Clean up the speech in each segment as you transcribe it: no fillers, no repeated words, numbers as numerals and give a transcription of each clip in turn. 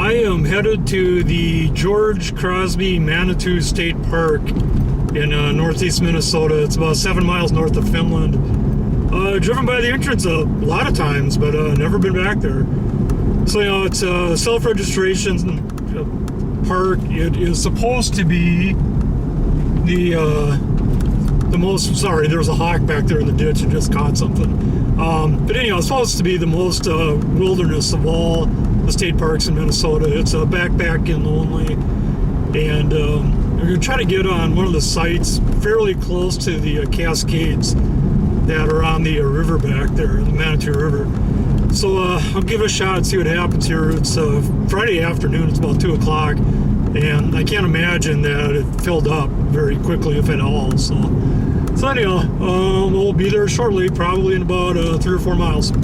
I am headed to the George Crosby-Manitou State Park in northeast Minnesota. It's about 7 miles north of Finland. Driven by the entrance a lot of times, but never been back there. So, you know, it's a self-registration park. It is supposed to be the most, sorry, there was a hawk back there in the ditch and just caught something. But anyhow, it's supposed to be the most wilderness of all the state parks in Minnesota. It's backpacking only, and we're going to try to get on one of the sites fairly close to the Cascades that are on the river back there, the Manitou River. So I'll give it a shot and see what happens here. It's Friday afternoon, it's about 2 o'clock, and I can't imagine that it filled up very quickly, if at all. So anyhow, we'll be there shortly, probably in about 3 or 4 miles.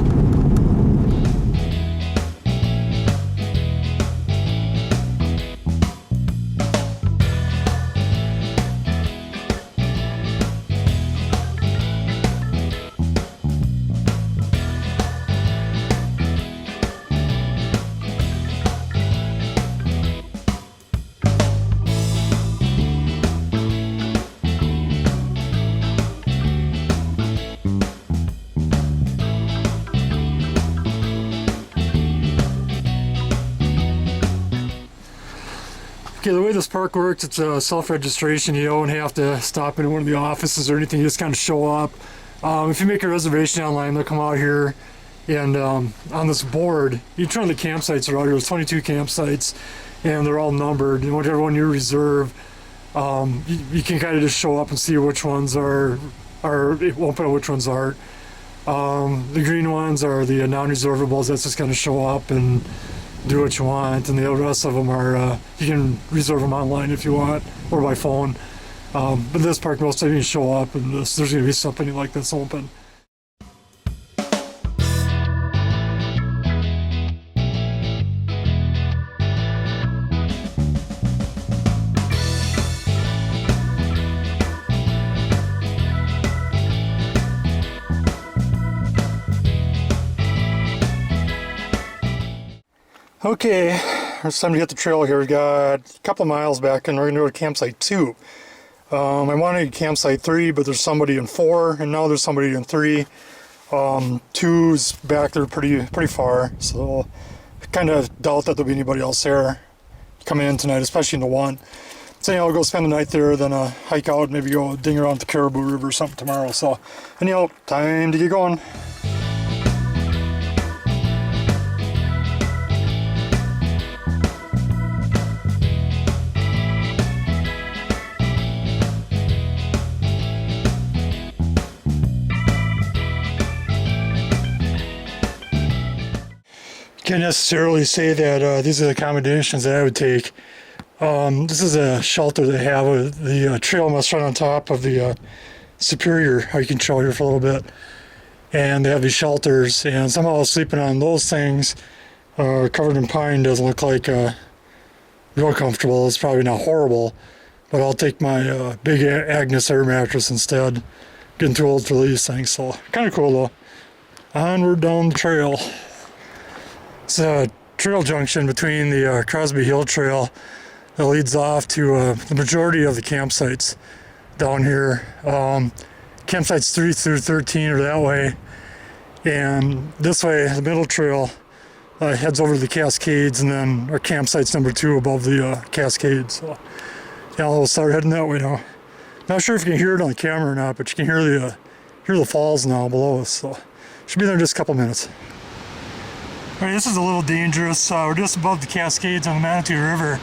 Okay, the way this park works, it's a self-registration. You don't have to stop in one of the offices or anything. You just kind of show up. If you make a reservation online, they'll come out here, and on this board, each one of the campsites are out here. There's 22 campsites, and they're all numbered. And whichever one you reserve, you can kind of just show up and see which ones are it won't put out which ones aren't. The green ones are the non-reservables. That's just kind of show up and do what you want, and the rest of them are you can reserve them online if you want, or by phone. But this park, most of you show up, and there's going to be something like this open. Okay, it's time to hit the trail here. We got a couple miles back, and we're going to go to campsite 2. I wanted campsite 3, but there's somebody in 4, and now there's somebody in 3. 2's back there pretty far, so I kind of doubt that there'll be anybody else there coming in tonight, especially in the 1. So anyhow, I'll go spend the night there, then hike out, maybe go ding around the Caribou River or something tomorrow. So anyhow, time to get going. Can't necessarily say that these are the accommodations that I would take. This is a shelter they have. The trail must run on top of the Superior hiking trail here for a little bit. And they have these shelters, and somehow sleeping on those things covered in pine doesn't look like real comfortable. It's probably not horrible, but I'll take my big Agnes air mattress instead. Getting too old for these things, so kind of cool though. Onward down the trail. It's a trail junction between the Crosby Hill Trail that leads off to the majority of the campsites down here. Campsites 3 through 13 are that way, and this way, the middle trail heads over to the Cascades, and then our campsite's number 2 above the Cascades. So yeah, we'll start heading that way now. Not sure if you can hear it on the camera or not, but you can hear the falls now below us. So should be there in just a couple minutes. All right, this is a little dangerous. We're just above the Cascades on the Manitou River,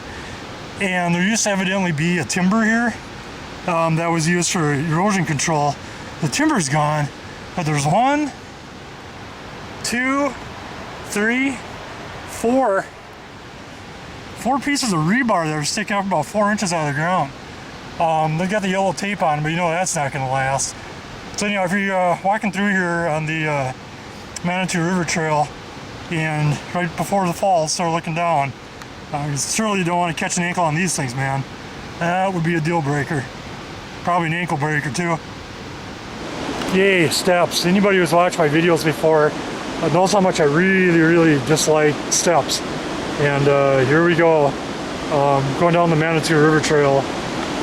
and there used to evidently be a timber here that was used for erosion control. The timber's gone, but there's 1, 2, 3, 4 pieces of rebar that are sticking up about 4 inches out of the ground. They got the yellow tape on them, but you know that's not going to last. So anyhow, if you're walking through here on the Manitou River Trail, and right before the falls, start looking down, you certainly don't want to catch an ankle on these things, man. That would be a deal breaker. Probably an ankle breaker too. Yay, steps. Anybody who's watched my videos before knows how much I really dislike steps. And here we go, going down the Manitou River Trail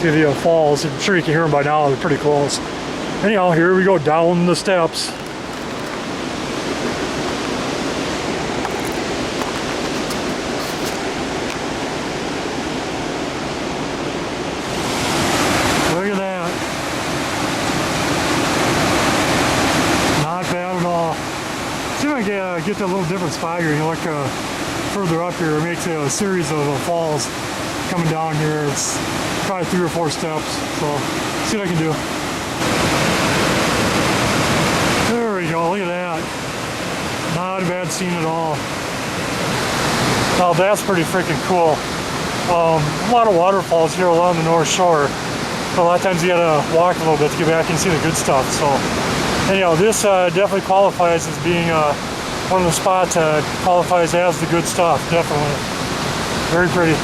to the falls. I'm sure you can hear them by now, they're pretty close. Anyhow, here we go down the steps. Look at that. Not bad at all. See if I can get to a little different spot here. You look further up here, it makes a series of falls coming down here. It's probably 3 or 4 steps, so see what I can do. There we go, look at that. Not a bad scene at all. Now that's pretty freaking cool. A lot of waterfalls here along the North Shore. So a lot of times you gotta walk a little bit to get back and see the good stuff. So anyhow, this definitely qualifies as being one of the spots that qualifies as the good stuff, definitely. Very pretty.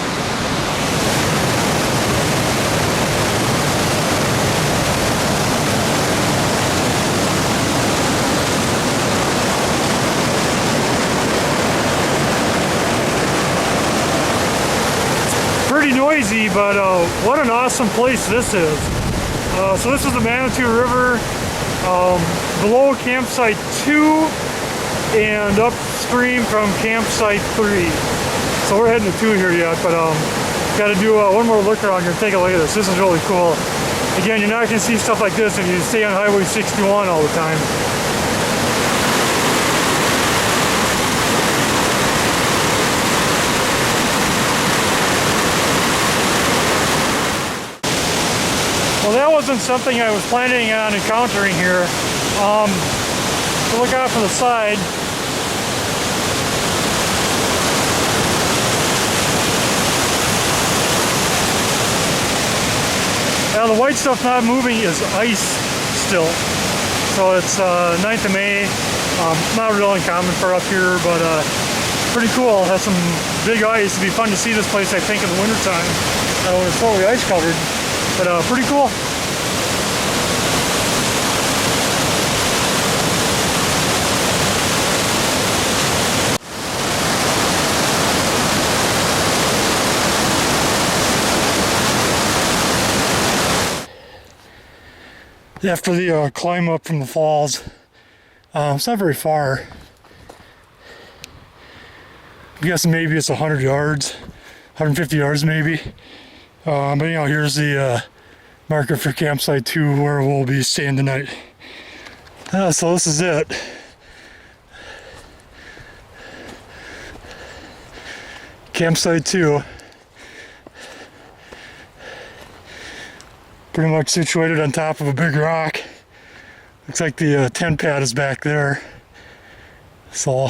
Pretty noisy, but what an awesome place this is. So this is the Manitou River, below campsite 2 and upstream from campsite 3. So we're heading to 2 here yet, but got to do one more look around here and take a look at this. This is really cool. Again, you're not going to see stuff like this if you stay on Highway 61 all the time. Well, that wasn't something I was planning on encountering here. To look out from the side, now the white stuff not moving is ice still. So it's 9th of May. Not real uncommon for up here, but pretty cool. Has some big ice. It'd be fun to see this place, I think, in the wintertime when it's totally ice covered. But pretty cool. After the climb up from the falls, it's not very far. I'm guessing maybe it's 100 yards, 150 yards maybe. But anyhow, here's the marker for campsite 2 where we'll be staying tonight. So this is it. Campsite 2. Pretty much situated on top of a big rock. Looks like the tent pad is back there. So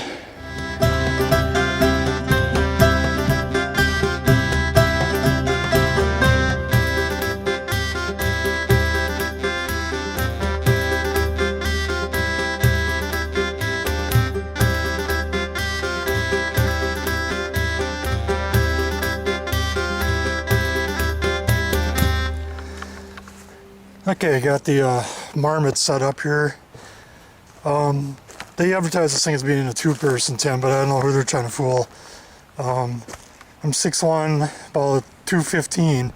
okay, I got the marmot set up here. They advertise this thing as being a 2-person tent, but I don't know who they're trying to fool. I'm 6'1", about 215,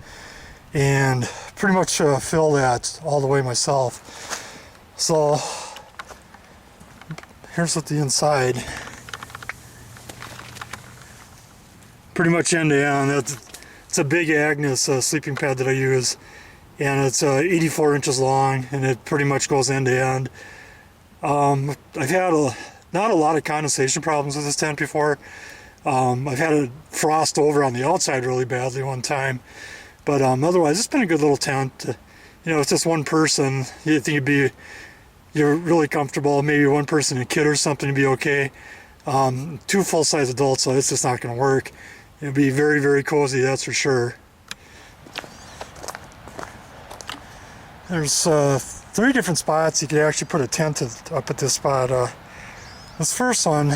and pretty much fill that all the way myself. So here's what the inside. Pretty much end to end. It's a big Agnes sleeping pad that I use. And it's 84 inches long, and it pretty much goes end to end. I've had not a lot of condensation problems with this tent before. I've had it frost over on the outside really badly one time, but otherwise it's been a good little tent. You know, it's just one person. You think you're really comfortable. Maybe one person, a kid or something, to be okay. 2 full-size adults, so it's just not going to work. It'll be very, very cozy, that's for sure. There's 3 different spots you could actually put a tent up at this spot. This first one,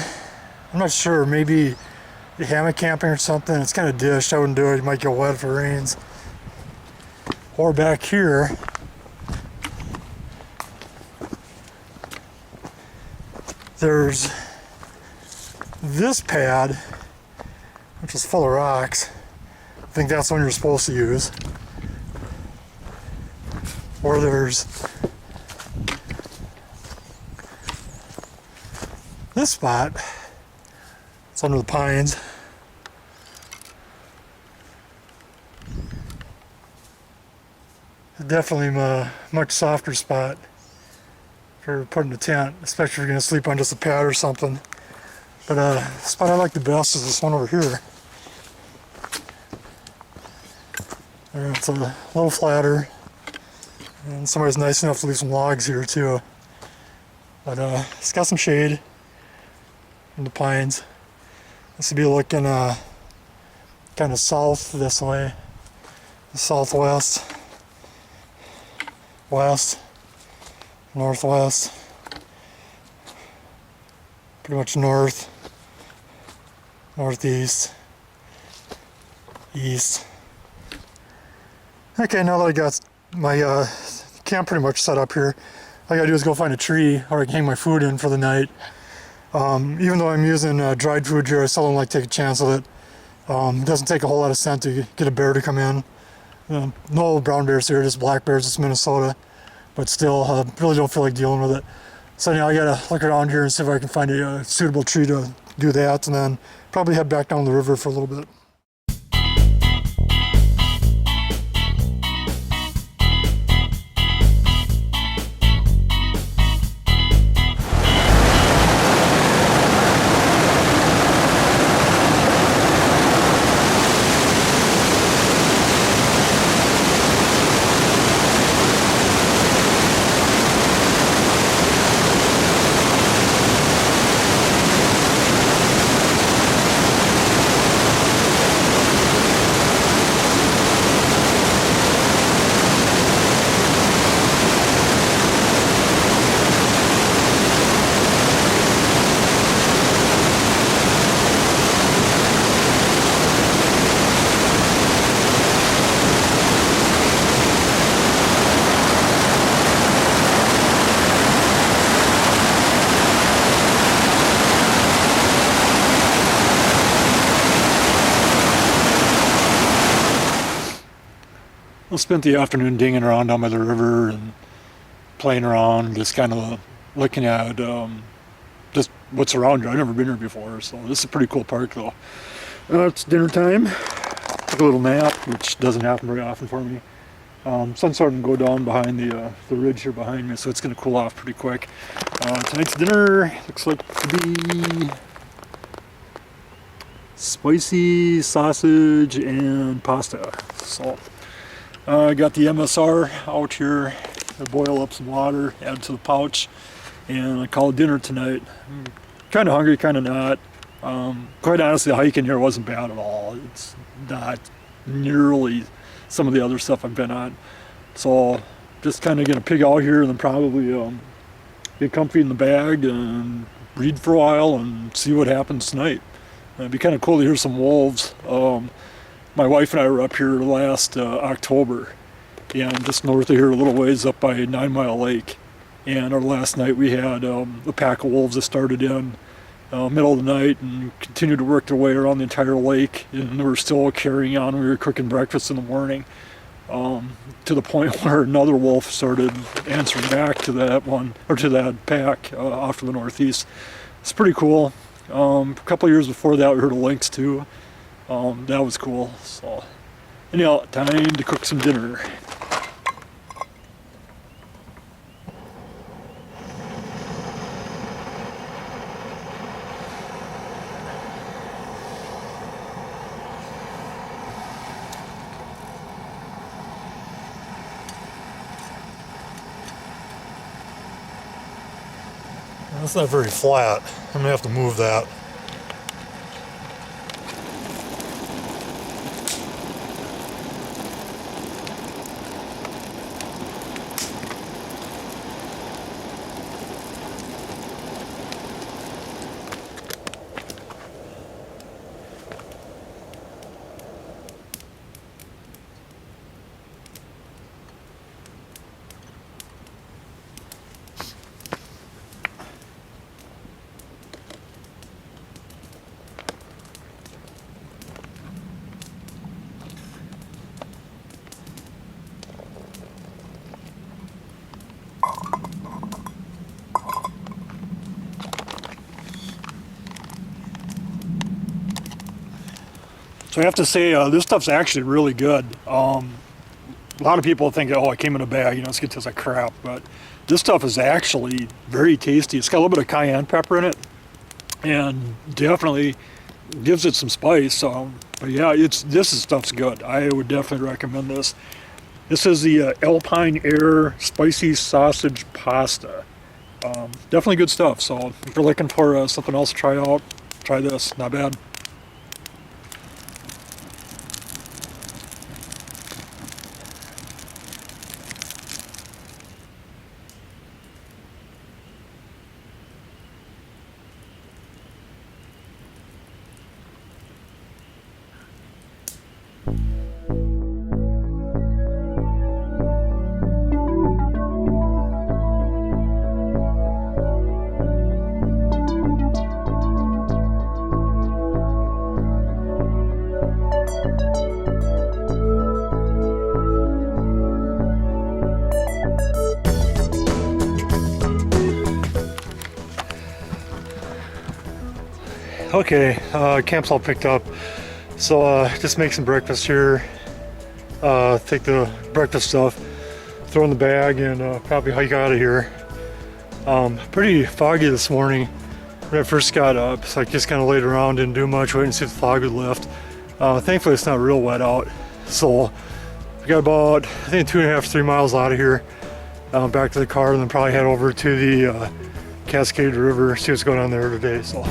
I'm not sure, maybe hammock camping or something. It's kind of dished. I wouldn't do it. You might get wet if it rains. Or back here, there's this pad, which just full of rocks. I think that's one you're supposed to use. Or there's this spot. It's under the pines. Definitely a much softer spot for putting a tent, especially if you're going to sleep on just a pad or something. But the spot I like the best is this one over here. It's a little flatter, and somebody's nice enough to leave some logs here too. But it's got some shade in the pines. This would be looking kind of south this way, southwest, west, northwest, pretty much north, northeast, east. Okay, now that I got my camp pretty much set up here, all I gotta do is go find a tree or I can hang my food in for the night. Even though I'm using dried food here, I still don't like to take a chance with it. It doesn't take a whole lot of scent to get a bear to come in. No brown bears here, just black bears. It's Minnesota, but still, really don't feel like dealing with it. So now I gotta look around here and see if I can find a suitable tree to do that, and then probably head back down the river for a little bit. I spent the afternoon dinging around down by the river and playing around, just kind of looking at just what's around here. I've never been here before, so this is a pretty cool park though. It's dinner time. Took a little nap, which doesn't happen very often for me. Sun's starting to go down behind the ridge here behind me, so it's going to cool off pretty quick. Tonight's dinner looks like to be spicy sausage and pasta. So I got the MSR out here. I boil up some water, add it to the pouch, and I call it dinner tonight. I'm kind of hungry, kind of not. Quite honestly, the hiking here wasn't bad at all. It's not nearly some of the other stuff I've been on. So just kind of gonna pig out here and then probably get comfy in the bag and read for a while and see what happens tonight. It'd be kind of cool to hear some wolves. My wife and I were up here last October, and just north of here a little ways up by 9 Mile Lake. And our last night we had a pack of wolves that started in middle of the night and continued to work their way around the entire lake, and they were still carrying on. We were cooking breakfast in the morning, to the point where another wolf started answering back to that one, or to that pack off to the northeast. It's pretty cool. A couple of years before that we heard of lynx too. That was cool. So anyhow, time to cook some dinner. That's not very flat. I'm gonna have to move that. So I have to say, this stuff's actually really good. A lot of people think, oh, it came in a bag, it's gonna taste like crap, but this stuff is actually very tasty. It's got a little bit of cayenne pepper in it, and definitely gives it some spice. But yeah, this stuff's good. I would definitely recommend this. This is the Alpine Air Spicy Sausage Pasta. Definitely good stuff. So if you're looking for something else to try out, try this. Not bad. Okay, camp's all picked up, so just make some breakfast here, take the breakfast stuff, throw in the bag, and probably hike out of here. Pretty foggy this morning when I first got up, so I just kind of laid around, didn't do much, waiting to see if the fog would lift. Thankfully it's not real wet out, so we got about, I think, 2.5 to 3 miles out of here, back to the car, and then probably head over to the Cascade River, see what's going on there today. So.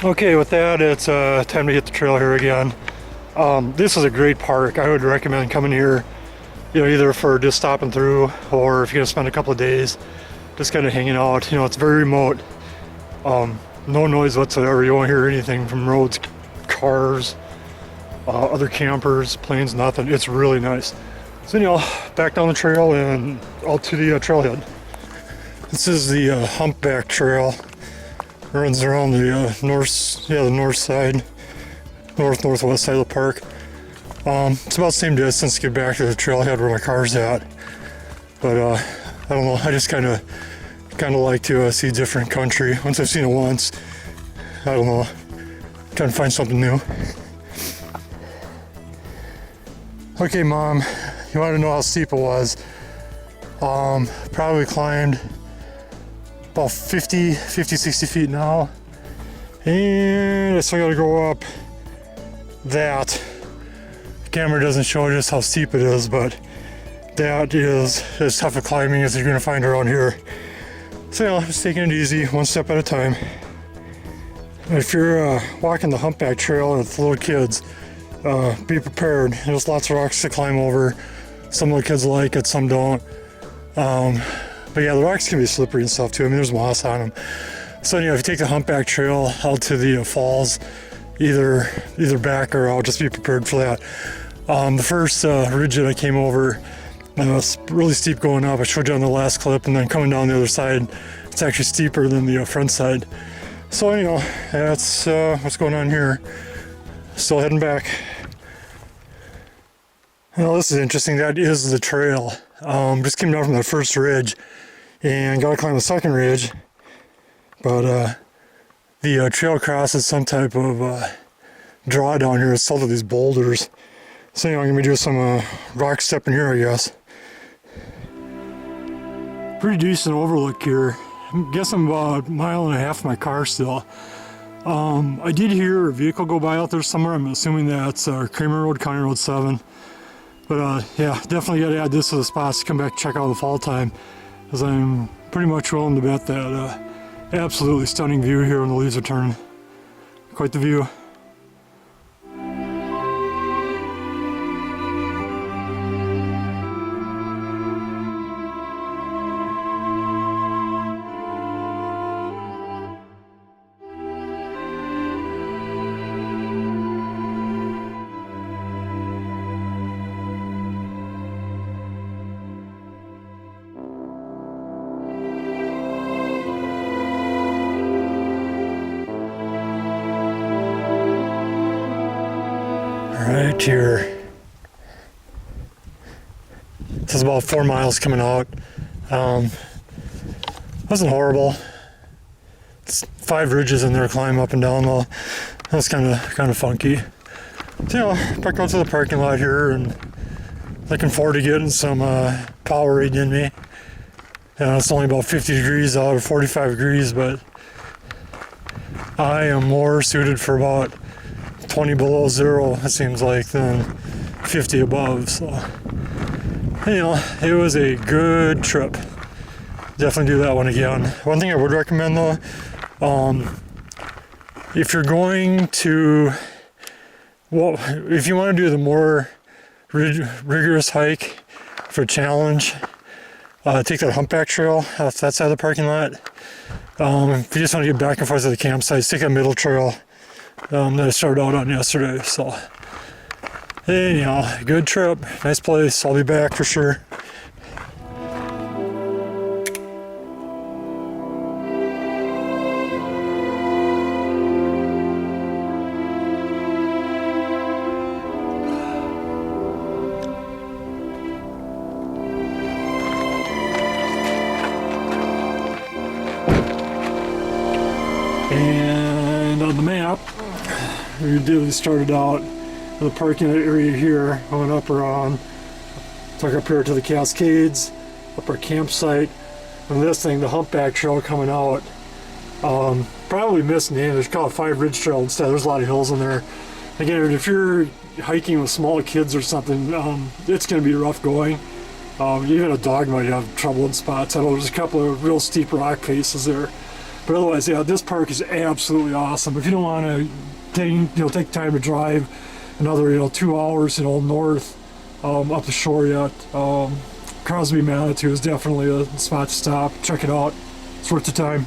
Okay, with that, it's time to hit the trail here again. This is a great park. I would recommend coming here, either for just stopping through, or if you're gonna spend a couple of days just kind of hanging out. It's very remote. No noise whatsoever. You won't hear anything from roads, cars, other campers, planes, nothing. It's really nice. So back down the trail and out to the trailhead. This is the Humpback Trail. Runs around the north side, northwest side of the park. It's about the same distance to get back to the trailhead where my car's at. But I don't know. I just kind of like to see different country. Once I've seen it once, I don't know. Trying to find something new. Okay, Mom. You want to know how steep it was? Probably climbed about 50, 60 feet now. And I still gotta go up that. The camera doesn't show just how steep it is, but that is as tough a climbing as you're gonna find around here. So just taking it easy, one step at a time. If you're walking the Humpback Trail with little kids, be prepared. There's lots of rocks to climb over. Some little kids like it, some don't. But yeah, the rocks can be slippery and stuff too. I mean, there's moss on them. So if you take the Humpback Trail out to the falls, either back or out, just be prepared for that. The first ridge that I came over, was really steep going up. I showed you on the last clip, and then coming down the other side, it's actually steeper than the front side. So that's what's going on here. Still heading back. Well, this is interesting. That is the trail. Just came down from the first ridge and got to climb the second ridge. But the trail crosses some type of draw down here. It's full of these boulders. So I'm going to be doing some rock stepping here, I guess. Pretty decent overlook here. I guess I'm about 1.5 miles from my car still. I did hear a vehicle go by out there somewhere. I'm assuming that's Kramer Road, County Road 7. But yeah, definitely got to add this to the spots to come back and check out the fall time, because I'm pretty much willing to bet that absolutely stunning view here when the leaves are turning. Quite the view. here. This is about 4 miles coming out. Wasn't horrible. It's 5 ridges in there, climb up and down though. That's kind of funky. So, back out to the parking lot here and looking forward to getting some Powerade in me. It's only about 50 degrees out, or 45 degrees, but I am more suited for about 20 below zero, it seems like, than 50 above. So, it was a good trip. Definitely do that one again. One thing I would recommend though, if you're going to, well, if you want to do the more rigorous hike for a challenge, take that Humpback Trail off that side of the parking lot. If you just want to get back and forth to the campsite, take that middle trail that I started out on yesterday. So, anyhow, good trip, nice place. I'll be back for sure. And on the map, we started out in the parking area here, going up around, took up here to the Cascades, up our campsite, and this thing, the Humpback Trail coming out. Probably misnamed, it's called 5 Ridge Trail instead. There's a lot of hills in there. Again, if you're hiking with small kids or something, it's going to be rough going. Even a dog might have trouble in spots. I know there's a couple of real steep rock faces there. But otherwise, yeah, this park is absolutely awesome. If you don't want to take time to drive another 2 hours north up the shore yet, Crosby-Manitou is definitely a spot to stop. Check it out. It's worth the time.